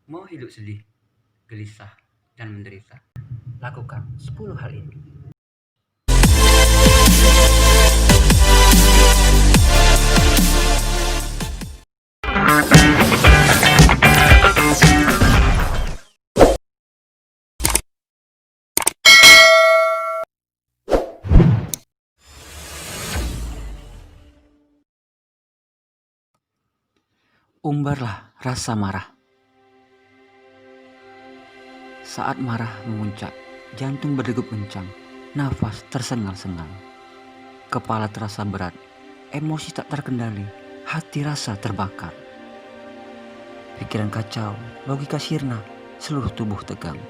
Mau hidup sedih, gelisah, dan menderita? Lakukan 10 hal ini. Umbarlah rasa marah. Saat marah memuncak, jantung berdegup kencang, nafas tersengal-sengal. Kepala terasa berat, emosi tak terkendali, hati rasa terbakar. Pikiran kacau, logika sirna, seluruh tubuh tegang.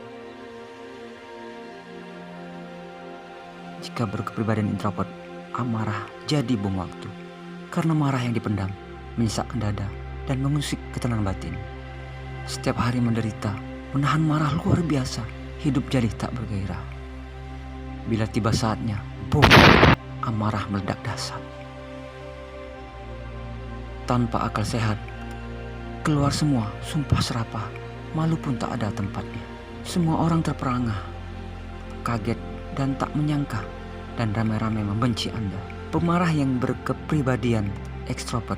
Jika berkepribadian introvert, amarah jadi bom waktu. Karena marah yang dipendam, menyesakkan dada, dan mengusik ketenangan batin. Setiap hari menderita, menahan marah luar biasa, hidup jadi tak bergairah. Bila tiba saatnya, bom, amarah meledak dahsyat. Tanpa akal sehat, keluar semua sumpah serapah, malu pun tak ada tempatnya. Semua orang terperangah, kaget dan tak menyangka, dan ramai-ramai membenci Anda. Pemarah yang berkepribadian ekstrovert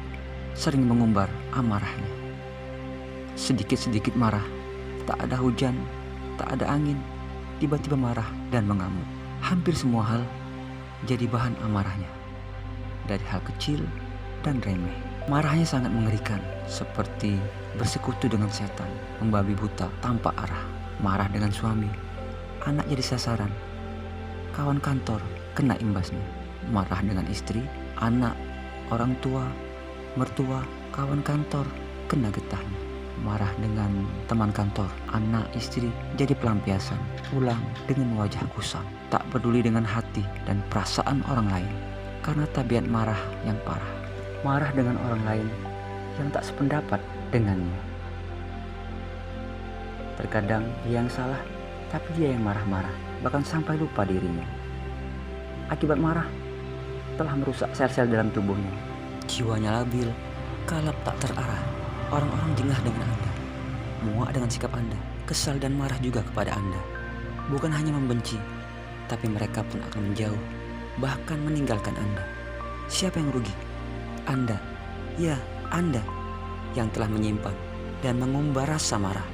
sering mengumbar amarahnya. Sedikit-sedikit marah, tak ada hujan, tak ada angin, tiba-tiba marah dan mengamuk. Hampir semua hal jadi bahan amarahnya, dari hal kecil dan remeh. Marahnya sangat mengerikan, seperti bersekutu dengan setan, membabi buta tanpa arah. Marah dengan suami, anak jadi sasaran, kawan kantor kena imbasnya. Marah dengan istri, anak, orang tua, mertua, kawan kantor kena getahnya. Marah dengan teman kantor, anak, istri jadi pelampiasan, pulang dengan wajah kusam, tak peduli dengan hati dan perasaan orang lain karena tabiat marah yang parah. Marah dengan orang lain yang tak sependapat dengannya. Terkadang dia yang salah, tapi dia yang marah-marah, bahkan sampai lupa dirinya. Akibat marah telah merusak sel-sel dalam tubuhnya. Jiwanya labil, kalap tak terarah. Orang-orang jengah dengan Anda, muak dengan sikap Anda, kesal dan marah juga kepada Anda. Bukan hanya membenci, tapi mereka pun akan menjauh, bahkan meninggalkan Anda. Siapa yang rugi? Anda, ya Anda yang telah menyimpan dan mengumbar rasa marah.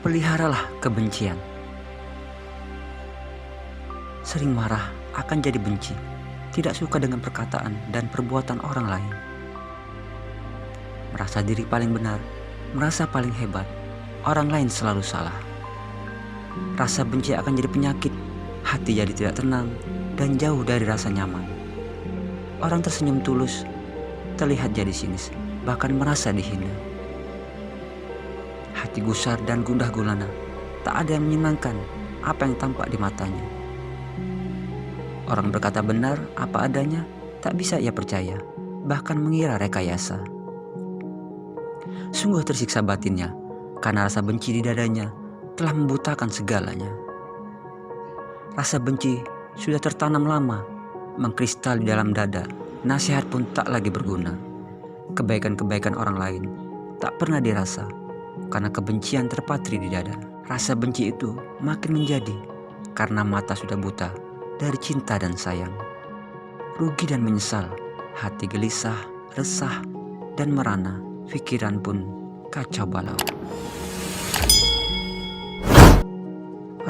Peliharalah kebencian. Sering marah akan jadi benci, tidak suka dengan perkataan dan perbuatan orang lain. Merasa diri paling benar, merasa paling hebat, orang lain selalu salah. Rasa benci akan jadi penyakit, hati jadi tidak tenang dan jauh dari rasa nyaman. Orang tersenyum tulus, terlihat jadi sinis, bahkan merasa dihina. Hati gusar dan gundah gulana, tak ada yang menyenangkan apa yang tampak di matanya. Orang berkata benar apa adanya, tak bisa ia percaya, bahkan mengira rekayasa. Sungguh tersiksa batinnya, karena rasa benci di dadanya telah membutakan segalanya. Rasa benci sudah tertanam lama, mengkristal di dalam dada, nasihat pun tak lagi berguna. Kebaikan-kebaikan orang lain tak pernah dirasa, karena kebencian terpatri di dada. Rasa benci itu makin menjadi, karena mata sudah buta dari cinta dan sayang. Rugi dan menyesal, hati gelisah, resah, dan merana, pikiran pun kacau balau.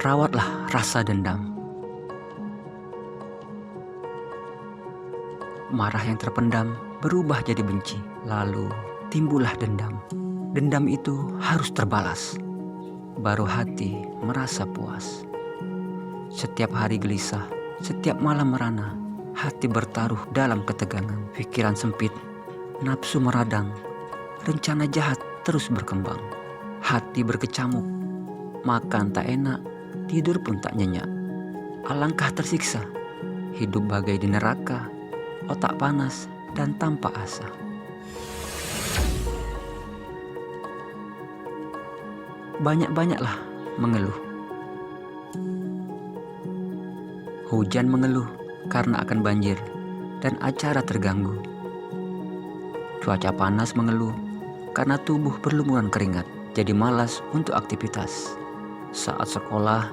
Rawatlah rasa dendam. Marah yang terpendam berubah jadi benci, lalu timbullah dendam. Dendam itu harus terbalas, baru hati merasa puas. Setiap hari gelisah, setiap malam merana, hati bertaruh dalam ketegangan. Pikiran sempit, nafsu meradang, rencana jahat terus berkembang. Hati berkecamuk, makan tak enak, tidur pun tak nyenyak. Alangkah tersiksa, hidup bagai di neraka, otak panas dan tanpa asa. Banyak-banyaklah mengeluh. Hujan mengeluh karena akan banjir dan acara terganggu. Cuaca panas mengeluh karena tubuh berlumuran keringat, jadi malas untuk aktivitas. Saat sekolah,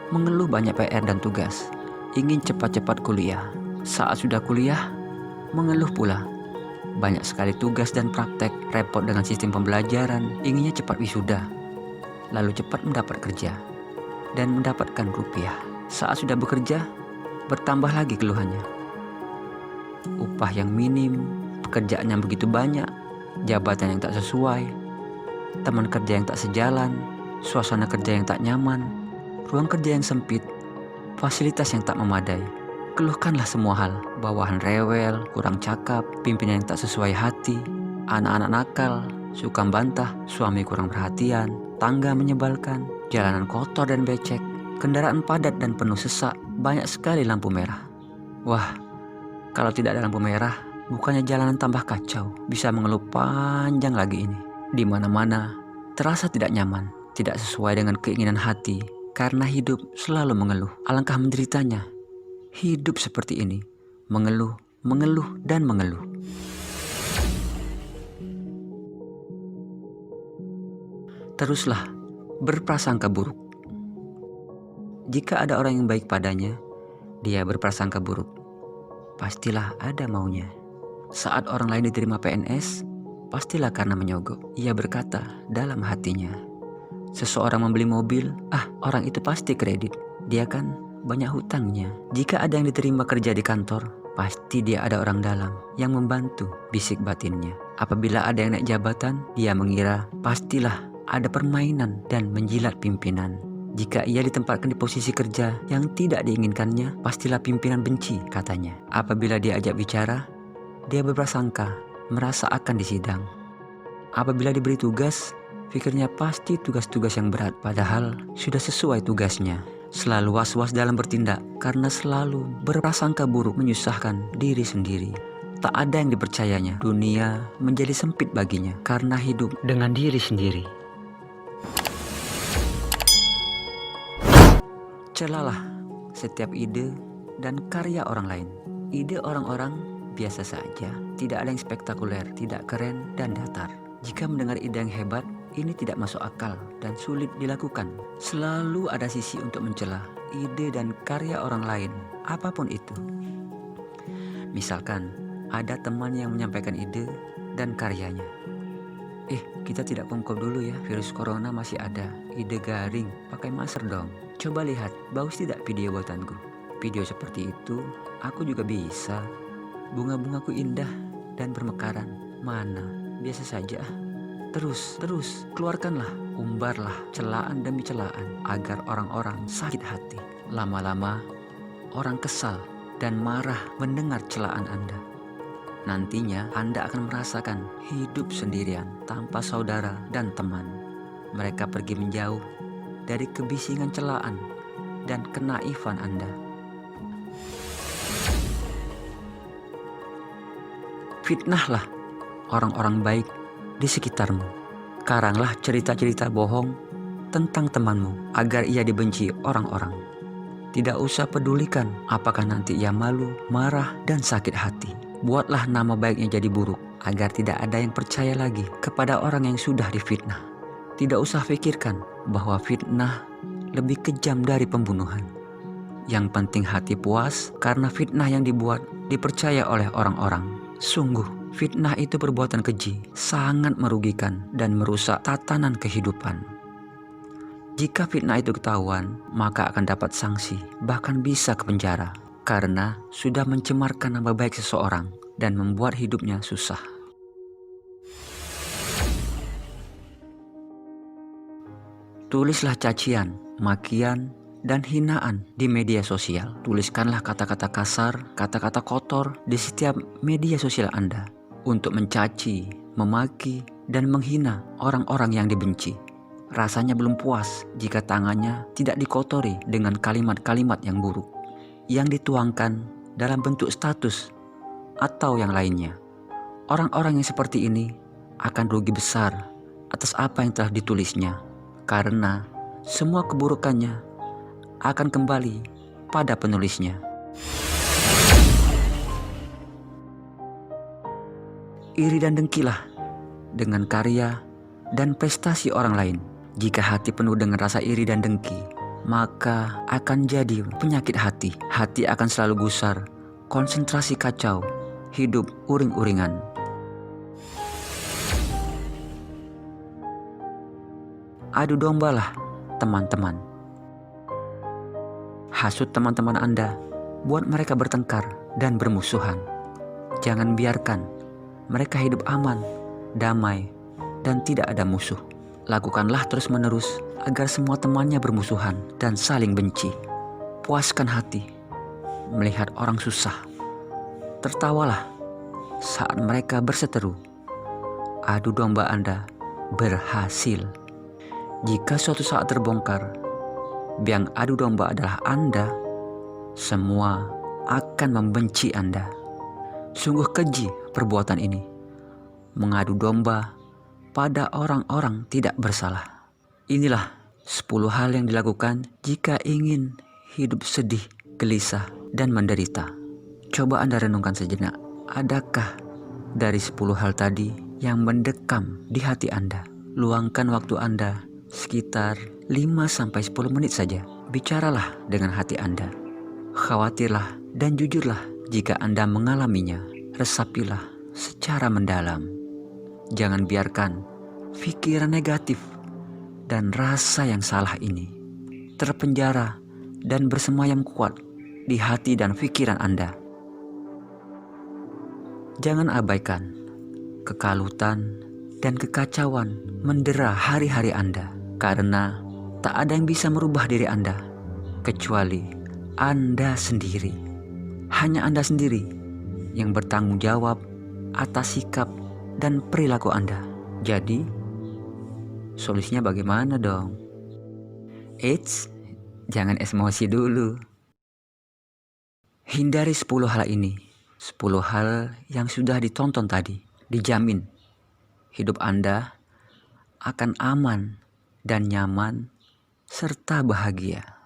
mengeluh banyak PR dan tugas, ingin cepat-cepat kuliah. Saat sudah kuliah, mengeluh pula. Banyak sekali tugas dan praktek, repot dengan sistem pembelajaran, inginnya cepat wisuda, lalu cepat mendapat kerja, dan mendapatkan rupiah. Saat sudah bekerja, bertambah lagi keluhannya. Upah yang minim, pekerjaan yang begitu banyak, jabatan yang tak sesuai, teman kerja yang tak sejalan, suasana kerja yang tak nyaman, ruang kerja yang sempit, fasilitas yang tak memadai. Keluhkanlah semua hal, bawahan rewel, kurang cakap, pimpinan yang tak sesuai hati, anak-anak nakal, suka bantah, suami kurang perhatian, tangga menyebalkan, jalanan kotor dan becek, kendaraan padat dan penuh sesak, banyak sekali lampu merah. Wah, kalau tidak ada lampu merah, bukannya jalanan tambah kacau, bisa mengeluh panjang lagi ini. Di mana-mana, terasa tidak nyaman, tidak sesuai dengan keinginan hati, karena hidup selalu mengeluh. Alangkah menderitanya hidup seperti ini, mengeluh, mengeluh, dan mengeluh. Teruslah berprasangka buruk. Jika ada orang yang baik padanya, dia berprasangka buruk. Pastilah ada maunya. Saat orang lain diterima PNS, pastilah karena menyogok. Ia berkata dalam hatinya, seseorang membeli mobil, orang itu pasti kredit. Dia kan banyak hutangnya. Jika ada yang diterima kerja di kantor, pasti dia ada orang dalam yang membantu, bisik batinnya. Apabila ada yang naik jabatan, dia mengira pastilah ada permainan dan menjilat pimpinan. Jika ia ditempatkan di posisi kerja yang tidak diinginkannya, pastilah pimpinan benci, katanya. Apabila dia ajak bicara, dia berprasangka merasa akan disidang. Apabila diberi tugas, pikirnya pasti tugas-tugas yang berat, padahal sudah sesuai tugasnya. Selalu was-was dalam bertindak karena selalu berprasangka buruk, menyusahkan diri sendiri. Tak ada yang dipercayanya. Dunia menjadi sempit baginya karena hidup dengan diri sendiri. Celalah setiap ide dan karya orang lain. Ide orang-orang biasa saja, tidak ada yang spektakuler, tidak keren dan datar. Jika mendengar ide yang hebat, ini tidak masuk akal dan sulit dilakukan. Selalu ada sisi untuk mencela ide dan karya orang lain, apapun itu. Misalkan, ada teman yang menyampaikan ide dan karyanya. Kita tidak kongkol dulu ya, virus corona masih ada. Ide garing, pakai masker dong. Coba lihat, bagus tidak video buatanku? Video seperti itu, aku juga bisa. Bunga-bungaku indah dan bermekaran. Mana? Biasa saja. Terus, keluarkanlah, umbarlah celaan demi celaan agar orang-orang sakit hati. Lama-lama, orang kesal dan marah mendengar celaan Anda. Nantinya Anda akan merasakan hidup sendirian tanpa saudara dan teman. Mereka pergi menjauh dari kebisingan celaan dan kenaifan Anda. Fitnahlah orang-orang baik di sekitarmu. Karanglah cerita-cerita bohong tentang temanmu agar ia dibenci orang-orang. Tidak usah pedulikan apakah nanti ia malu, marah, dan sakit hati. Buatlah nama baiknya jadi buruk agar tidak ada yang percaya lagi kepada orang yang sudah difitnah. Tidak usah pikirkan bahwa fitnah lebih kejam dari pembunuhan. Yang penting hati puas karena fitnah yang dibuat dipercaya oleh orang-orang. Sungguh, fitnah itu perbuatan keji, sangat merugikan dan merusak tatanan kehidupan. Jika fitnah itu ketahuan, maka akan dapat sanksi, bahkan bisa ke penjara. Karena sudah mencemarkan nama baik seseorang dan membuat hidupnya susah. Tulislah cacian, makian, dan hinaan di media sosial. Tuliskanlah kata-kata kasar, kata-kata kotor di setiap media sosial Anda untuk mencaci, memaki, dan menghina orang-orang yang dibenci. Rasanya belum puas jika tangannya tidak dikotori dengan kalimat-kalimat yang buruk yang dituangkan dalam bentuk status atau yang lainnya. Orang-orang yang seperti ini akan rugi besar atas apa yang telah ditulisnya, karena semua keburukannya akan kembali pada penulisnya. iri dan dengkilah dengan karya dan prestasi orang lain. Jika hati penuh dengan rasa iri dan dengki, maka akan jadi penyakit hati. Hati akan selalu gusar, konsentrasi kacau, hidup uring-uringan. Adu dombalah teman-teman. Hasut teman-teman Anda, buat mereka bertengkar dan bermusuhan. Jangan biarkan mereka hidup aman, damai, dan tidak ada musuh. Lakukanlah terus-menerus agar semua temannya bermusuhan dan saling benci. Puaskan hati melihat orang susah. Tertawalah saat mereka berseteru. Adu domba Anda berhasil. Jika suatu saat terbongkar, biang adu domba adalah Anda, semua akan membenci Anda. Sungguh keji perbuatan ini, mengadu domba pada orang-orang tidak bersalah. Inilah 10 hal yang dilakukan jika ingin hidup sedih, gelisah, dan menderita. Coba Anda renungkan sejenak, adakah dari 10 hal tadi yang mendekam di hati Anda? Luangkan waktu Anda sekitar 5-10 menit saja. Bicaralah dengan hati Anda. Khawatirlah dan jujurlah jika Anda mengalaminya. Resapilah secara mendalam. Jangan biarkan pikiran negatif dan rasa yang salah ini terpenjara dan bersemayam kuat di hati dan pikiran Anda. Jangan abaikan kekalutan dan kekacauan mendera hari-hari Anda, karena tak ada yang bisa merubah diri Anda kecuali Anda sendiri. Hanya Anda sendiri yang bertanggung jawab atas sikap dan perilaku Anda. Jadi, solusinya bagaimana dong? Eits, jangan emosi dulu. Hindari 10 hal ini. 10 hal yang sudah ditonton tadi. Dijamin, hidup Anda akan aman dan nyaman serta bahagia.